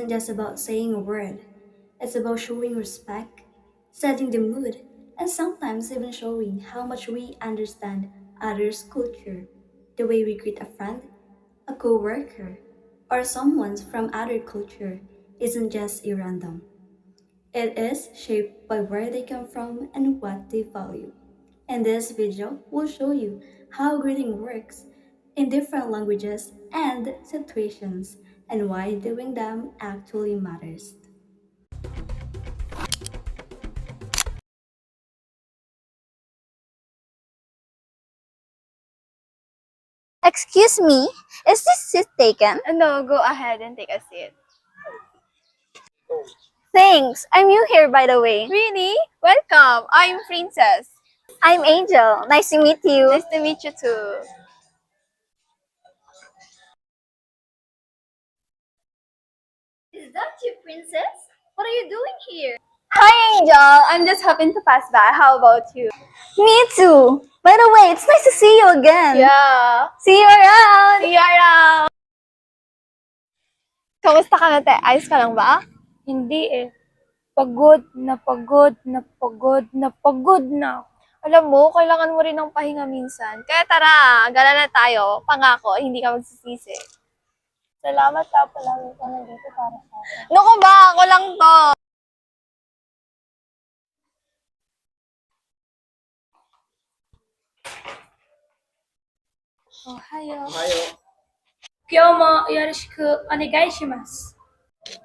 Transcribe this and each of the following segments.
isn't just about saying a word, it's about showing respect, setting the mood, and sometimes even showing how much we understand others' culture. The way we greet a friend, a coworker, or someone from other culture isn't just random. It is shaped by where they come from and what they value. And this video will show you how greeting works in different languages and situations and why doing them actually matters. Excuse me, is this seat taken? No, go ahead and take a seat. Thanks, I'm new here by the way. Really? Welcome. I'm Princess. I'm Angel, nice to meet you. Nice to meet you too. Is that you, Princess? What are you doing here? Hi, Angel. I'm just hoping to pass by. How about you? Me too. By the way, it's nice to see you again. Yeah. See you around. See you around. Kamusta ka na, te? Ayos ka lang ba? Hindi eh. Pagod na pagod na pagod na pagod na. Alam mo, kailangan mo rin ng pahinga minsan. Kaya tara, gala na tayo. Pangako, hindi ka magsisisi. Salamat ha, palagi ka nandito para sa akin. Naku ba? Ako lang to. Ohayo. Kyo mo yoroshiku onegai shimasu.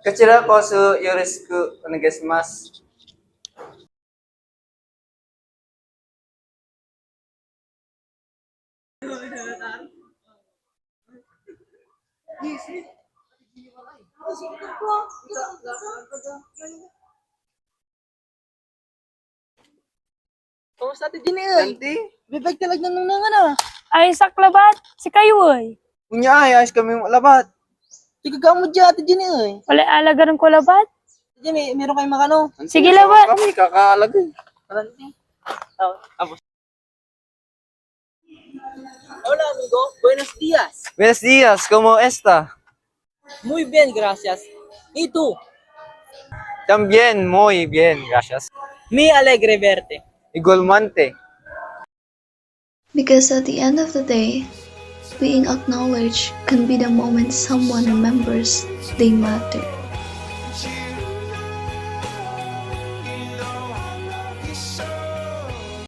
こちらこそよろしくお願いします。Kamusta ate Jenny? Nanti, Bibag talaga nung na. Ay, saklabat. Si kayo ay. punya ayos kami labat. Ikaw ka mo dyan ate Jenny. Wala alaga ng kulabat. Ate Jenny, meron kayong makano. Sige, labat. Kami kakaalagay. Hola amigo, buenos días. Buenos días, ¿cómo está? Muy bien, gracias. ¿Y tú? También muy bien, gracias. Me alegre verte. Igualmente. Because at the end of the day, being acknowledged can be the moment someone remembers they matter.